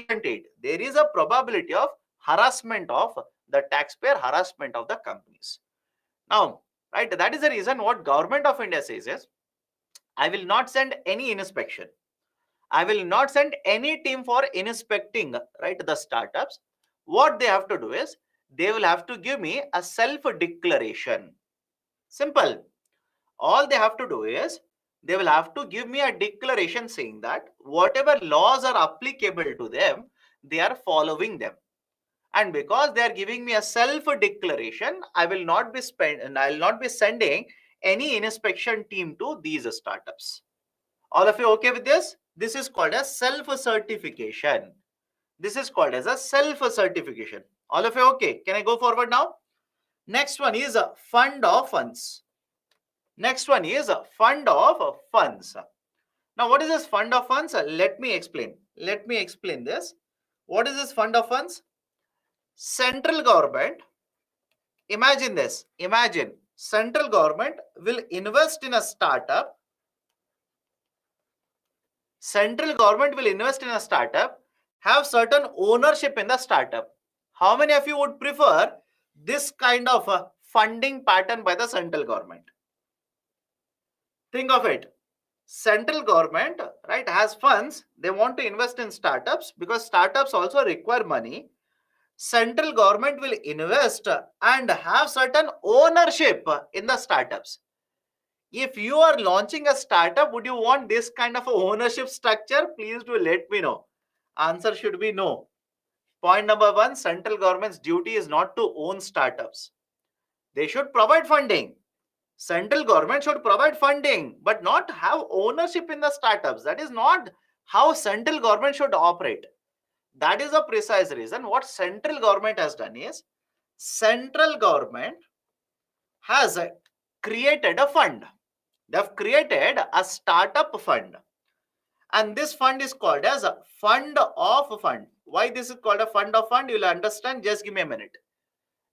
There is a probability of harassment of the taxpayer, harassment of the companies. Now, that is the reason what government of India says is, I will not send any inspection. I will not send any team for inspecting, the startups. What they have to do is, they will have to give me a self-declaration. Simple. All they have to do is, they will have to give me a declaration saying that whatever laws are applicable to them, they are following them. And because they are giving me a self-declaration, I will not be sending any inspection team to these startups. All of you okay with this? This is called as self-certification. This is called as a self-certification. All of you okay? Can I go forward now? Next one is a fund of funds. Next one is a fund of funds. Now, what is this fund of funds? Let me explain. Let me explain this. What is this fund of funds? Central government, imagine this. Imagine central government will invest in a startup. central government will invest in a startup, have certain ownership in the startup. How many of you would prefer this kind of a funding pattern by the central government? Think of it. Central government, right, has funds. They want to invest in startups because startups also require money. Central government will invest and have certain ownership in the startups. If you are launching a startup, would you want this kind of ownership structure? Please do let me know. Answer should be no. Point number one, central government's duty is not to own startups. They should provide funding. Central government should provide funding, but not have ownership in the startups. That is not how central government should operate. That is the precise reason. What central government has done is, central government has created a fund. They have created a startup fund. And this fund is called as a fund of fund. Why this is called a fund of fund, you will understand. Just give me a minute.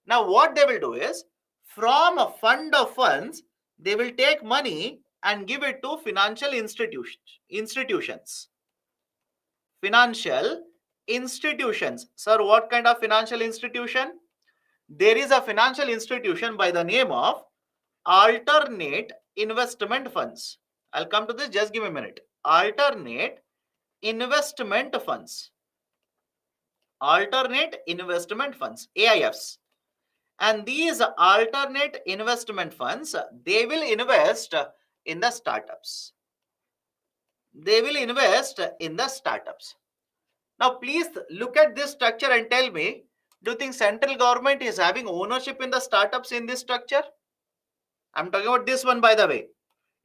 Now, what they will do is, from a fund of funds, they will take money and give it to financial institutions. Financial institutions. Sir, what kind of financial institution? There is a financial institution by the name of alternate investment funds. I'll come to this, just give me a minute. Alternate investment funds. Alternate investment funds, AIFs. And these alternate investment funds, they will invest in the startups. They will invest in the startups. Now, please look at this structure and tell me, do you think central government is having ownership in the startups in this structure? I'm talking about this one, by the way.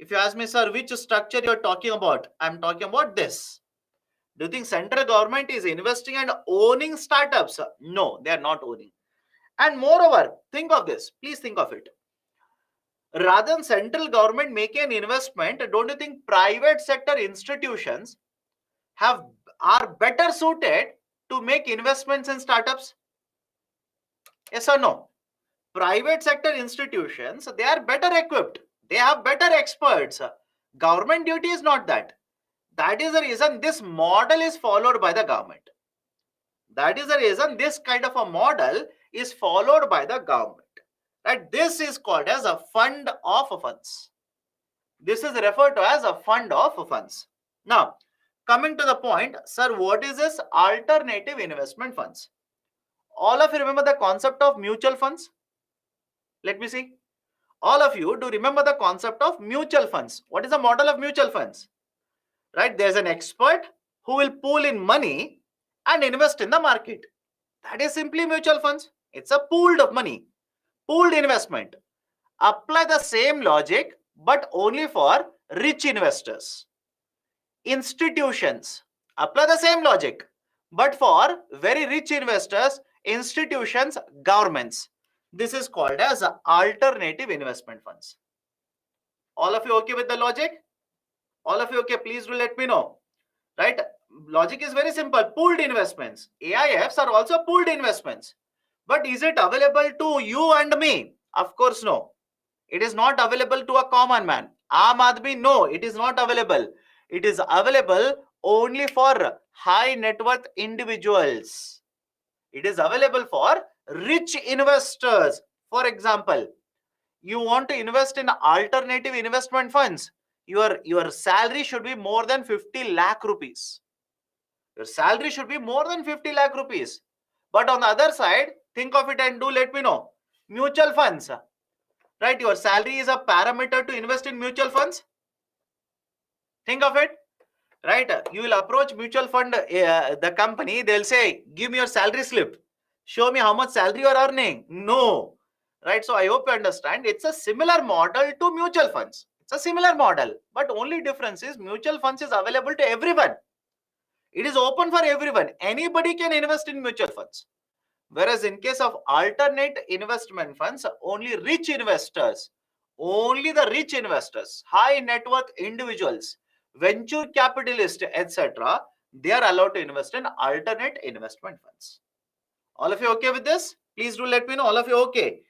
If you ask me, sir, which structure you're talking about? I'm talking about this. Do you think central government is investing and owning startups? No, they are not owning. And moreover, think of this. Please think of it. Rather than central government making an investment, don't you think private sector institutions are better suited to make investments in startups? Yes or no? Private sector institutions, they are better equipped. They have better experts. Government duty is not that. That is the reason this model is followed by the government. That is the reason this kind of a model is followed by the government. Right? This is called as a fund of funds. This is referred to as a fund of funds. Now, coming to the point, sir, what is this alternative investment funds? All of you remember the concept of mutual funds? Let me see. All of you do remember the concept of mutual funds. What is the model of mutual funds? Right? There's an expert who will pool in money and invest in the market. That is simply mutual funds. It's a pooled of money, pooled investment. Apply the same logic, but only for rich investors. Institutions, apply the same logic, but for very rich investors, institutions, governments. This is called as alternative investment funds. All of you okay with the logic? All of you okay? Please do let me know. Right? Logic is very simple. Pooled investments. AIFs are also pooled investments. But is it available to you and me? Of course, no. It is not available to a common man. Aam Aadmi, no, it is not available. It is available only for high net worth individuals. It is available for rich investors. For example, you want to invest in alternative investment funds. Your salary should be more than 50 lakh rupees. Your salary should be more than 50 lakh rupees. But on the other side, think of it and do let me know. Mutual funds. Right? Your salary is a parameter to invest in mutual funds. Think of it. Right? You will approach mutual fund, the company, they'll say, give me your salary slip. Show me how much salary you are earning. No. Right? So I hope you understand. It's a similar model to mutual funds. It's a similar model. But only difference is mutual funds is available to everyone. It is open for everyone. Anybody can invest in mutual funds. Whereas in case of alternate investment funds, only rich investors, only the rich investors, high net worth individuals, venture capitalists, etc., they are allowed to invest in alternate investment funds. All of you okay with this? Please do let me know. All of you okay?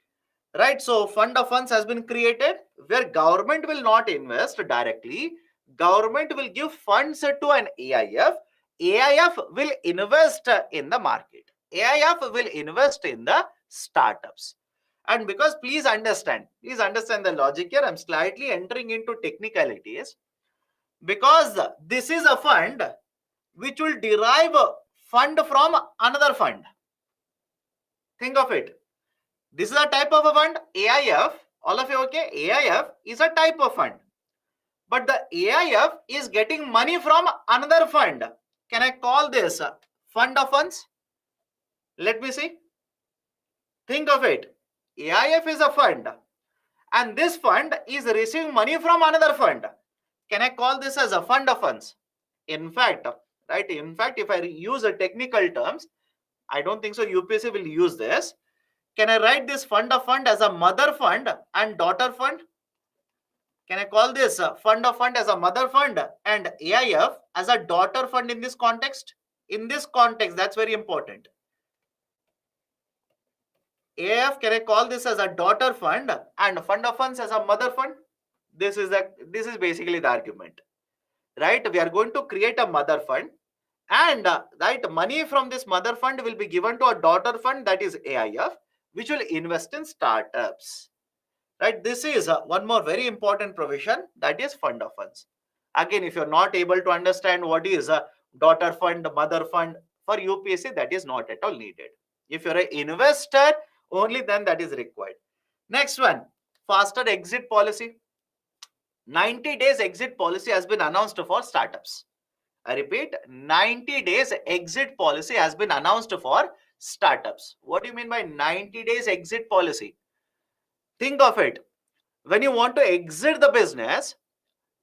Right? So fund of funds has been created where government will not invest directly. government will give funds to an AIF. AIF will invest in the market. AIF will invest in the startups. And because please understand the logic here. I'm slightly entering into technicalities because this is a fund which will derive a fund from another fund. Think of it. This is a type of a fund, AIF. All of you okay? AIF is a type of fund. But the AIF is getting money from another fund. Can I call this fund of funds? Let me see. Think of it. AIF is a fund and this fund is receiving money from another fund. Can I call this as a fund of funds? In fact, right? In fact, if I use a technical terms, I don't think so UPSC will use this. Can I write this fund of fund as a mother fund and daughter fund? Can I call this fund of fund as a mother fund and AIF as a daughter fund in this context? In this context, that's very important. AIF, can I call this as a daughter fund and fund of funds as a mother fund? This is basically the argument, right? We are going to create a mother fund, and right, money from this mother fund will be given to a daughter fund, that is AIF, which will invest in startups. Right, this is one more very important provision, that is fund of funds. Again, if you're not able to understand what is a daughter fund, mother fund, for UPSC that is not at all needed. If you're an investor, only then that is required. Next one, faster exit policy. 90 days exit policy has been announced for startups. I repeat, 90 days exit policy has been announced for startups. What do you mean by 90 days exit policy? Think of it. When you want to exit the business,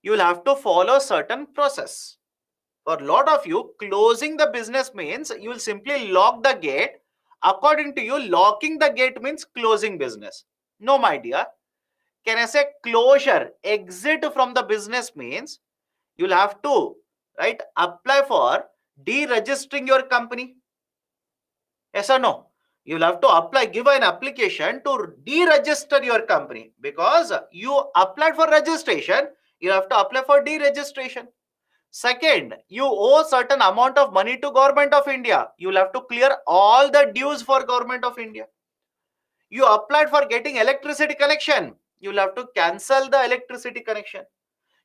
you will have to follow a certain process. For a lot of you, closing the business means you will simply lock the gate. According to you, locking the gate means closing business. No, my dear. Can I say closure, exit from the business means you will have to, right, apply for deregistering your company. Yes or no? You will have to apply, give an application to deregister your company, because you applied for registration, you have to apply for deregistration. Second, you owe certain amount of money to Government of India. You will have to clear all the dues for Government of India. You applied for getting electricity connection. You will have to cancel the electricity connection.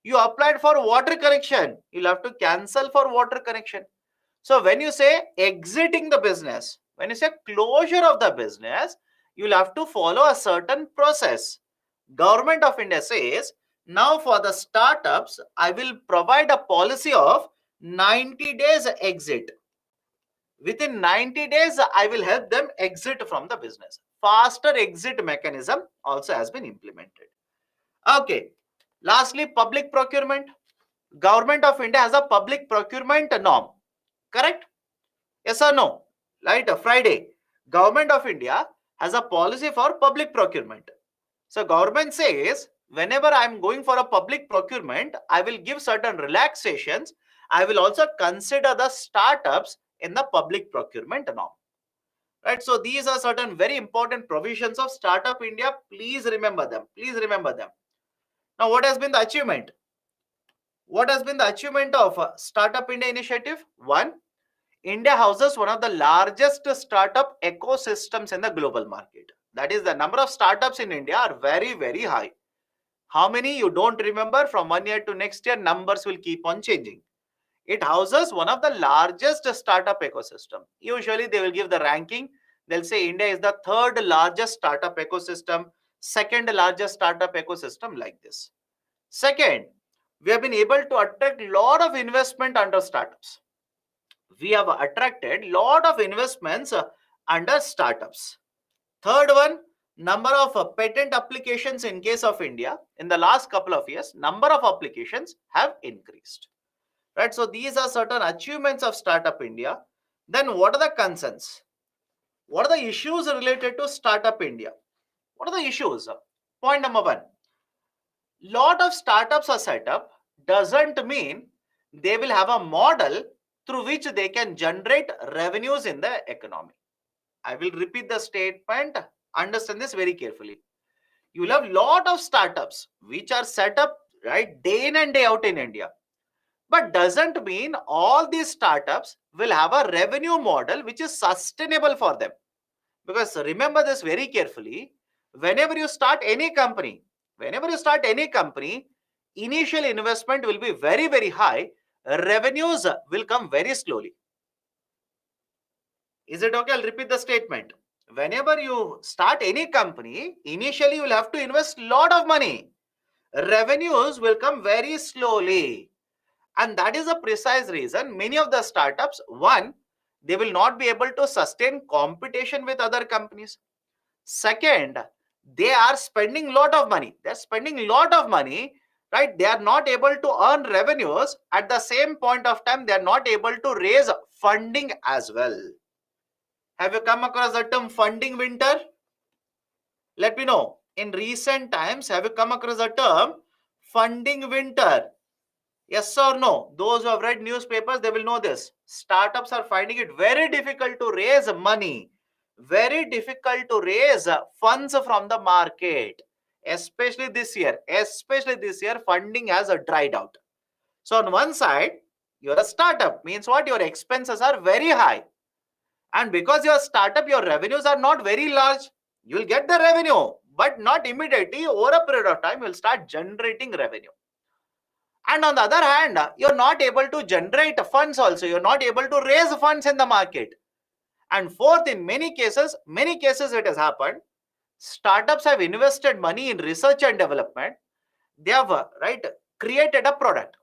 You applied for water connection. You will have to cancel for water connection. So when you say exiting the business, when you say closure of the business, you will have to follow a certain process. Government of India says, now for the startups, I will provide a policy of 90 days exit. Within 90 days, I will help them exit from the business. Faster exit mechanism also has been implemented. Okay. Lastly, public procurement. Government of India has a public procurement norm. Correct? Yes or no? Right? Friday. Government of India has a policy for public procurement. So government says, whenever I'm going for a public procurement, I will give certain relaxations. I will also consider the startups in the public procurement norm. Right? So these are certain very important provisions of Startup India. Please remember them. Please remember them. Now, what has been the achievement? What has been the achievement of Startup India initiative? One, India houses one of the largest startup ecosystems in the global market. That is, the number of startups in India are very, very high. How many you don't remember? From 1 year to next year, numbers will keep on changing. It houses one of the largest startup ecosystem. Usually they will give the ranking. They'll say India is the third largest startup ecosystem, second largest startup ecosystem, like this. Second, we have been able to attract a lot of investment under startups. We have attracted a lot of investments under startups. Third one, number of patent applications in case of India in the last couple of years, number of applications have increased. Right? So these are certain achievements of Startup India. Then what are the concerns? What are the issues related to Startup India? What are the issues? Point number one, lot of startups are set up doesn't mean they will have a model through which they can generate revenues in the economy. I will repeat the statement. Understand this very carefully. You will have lot of startups which are set up right? Day in and day out in India. But doesn't mean all these startups will have a revenue model which is sustainable for them. Because remember this very carefully, whenever you start any company, initial investment will be very, very high. Revenues will come very slowly. Is it okay? I'll repeat the statement. Whenever you start any company, initially you will have to invest a lot of money. Revenues will come very slowly. And that is the precise reason many of the startups, one, they will not be able to sustain competition with other companies. Second, they are spending a lot of money. They're spending a lot of money, right? They are not able to earn revenues. At the same point of time, they are not able to raise funding as well. Have you come across the term funding winter? Let me know. In recent times, have you come across the term funding winter? Yes or no? Those who have read newspapers, they will know this. Startups are finding it very difficult to raise money, very difficult to raise funds from the market, especially this year. Especially this year, funding has dried out. So on one side, you're a startup, means what? Your expenses are very high. And because you're a startup, your revenues are not very large. You'll get the revenue, but not immediately. Over a period of time, you'll start generating revenue. And on the other hand, you're not able to generate funds also. You're not able to raise funds in the market. And fourth, in many cases it has happened. Startups have invested money in research and development. They have created a product.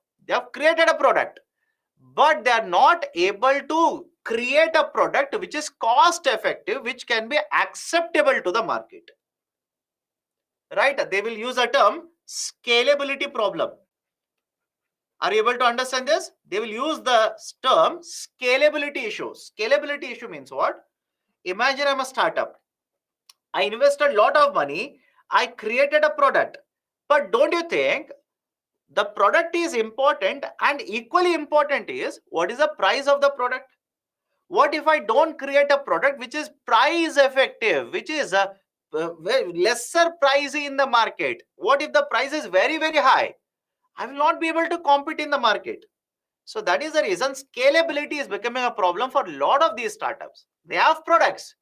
But they are not able to create a product which is cost effective, which can be acceptable to the market. Right? They will use a term scalability problem. Are you able to understand this? They will use the term scalability issue. Scalability issue means what? Imagine I'm a startup. I invested a lot of money. I created a product. But don't you think the product is important, and equally important is what is the price of the product? What if I don't create a product which is price effective, which is a lesser pricey in the market? What if the price is very, very high? I will not be able to compete in the market. So that is the reason scalability is becoming a problem for a lot of these startups. They have products,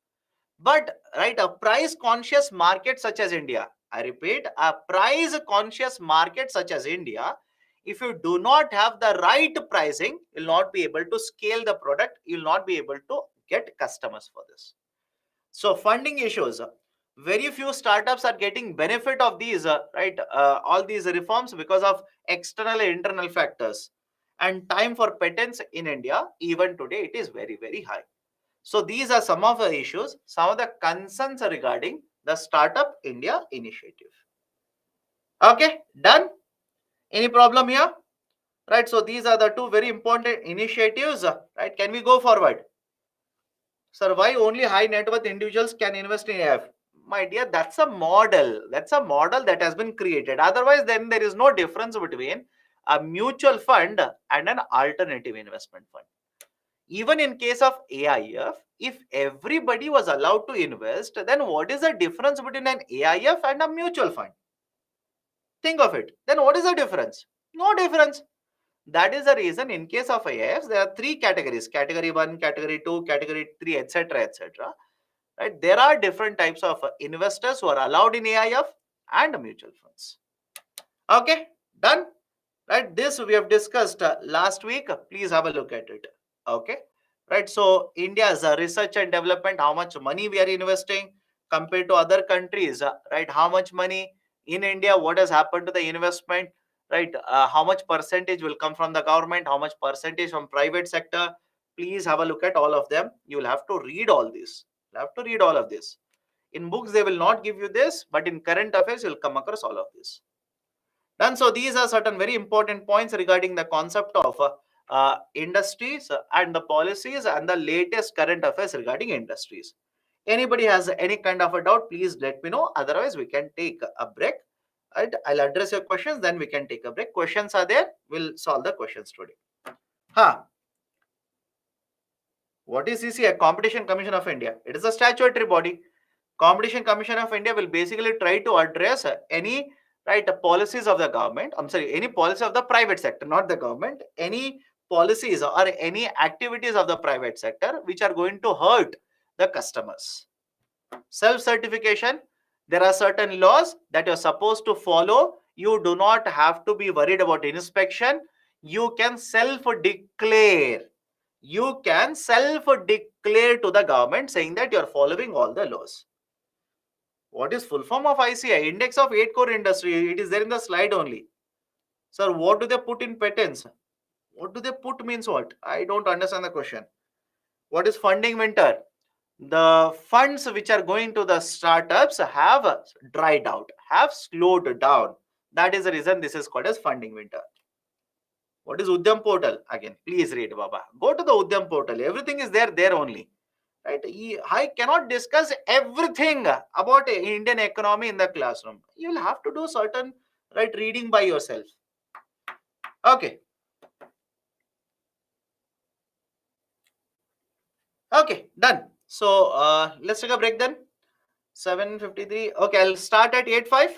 but a price conscious market such as India, I repeat, a price conscious market such as India, if you do not have the right pricing, you'll not be able to scale the product. You'll not be able to get customers for this. So funding issues. Very few startups are getting benefit of these, all these reforms because of external and internal factors. And time for patents in India, even today, it is very, very high. So these are some of the issues, some of the concerns regarding the Startup India initiative. Okay, done? Any problem here? Right, so these are the two very important initiatives. Right, can we go forward? Sir, why only high net worth individuals can invest in AIF? My dear, that's a model. That's a model that has been created. Otherwise, then there is no difference between a mutual fund and an alternative investment fund. Even in case of AIF, if everybody was allowed to invest, then what is the difference between an AIF and a mutual fund? Think of it. Then what is the difference? No difference. That is the reason in case of AIFs, there are three categories: category 1, category 2, category 3, etc. etc. Right? There are different types of investors who are allowed in AIF and mutual funds. Okay, done. Right, this we have discussed last week. Please have a look at it. Okay, right. So India's research and development, how much money we are investing compared to other countries, right? How much money in India? What has happened to the investment? Right, how much percentage will come from the government? How much percentage from private sector? Please have a look at all of them. You will have to read all this. You have to read all of this. In books, they will not give you this, but in current affairs, you'll come across all of this. Done. So these are certain very important points regarding the concept of industries and the policies and the latest current affairs regarding industries. Anybody has any kind of a doubt, please let me know. Otherwise, we can take a break. Right? I'll address your questions, then we can take a break. Questions are there. We'll solve the questions today. What is CCI? Competition Commission of India. It is a statutory body. Competition Commission of India will basically try to address any right? The policies of the government, I'm sorry, any policy of the private sector, not the government, any policies or any activities of the private sector which are going to hurt the customers. Self-certification, there are certain laws that you're supposed to follow. You do not have to be worried about inspection. You can self-declare. You can self-declare to the government saying that you're following all the laws. What is full form of ICI? Index of 8 core industry. It is there in the slide only. Sir, what do they put in patents? What do they put means what? I don't understand the question. What is funding winter? The funds which are going to the startups have dried out, have slowed down. That is the reason this is called as funding winter. What is Udyam portal? Again, please read, Baba. Go to the Udyam portal. Everything is there only. Right? I cannot discuss everything about Indian economy in the classroom. You will have to do certain right reading by yourself. Okay. Okay, done. So let's take a break then. 7:53. Okay, I'll start at 8:05.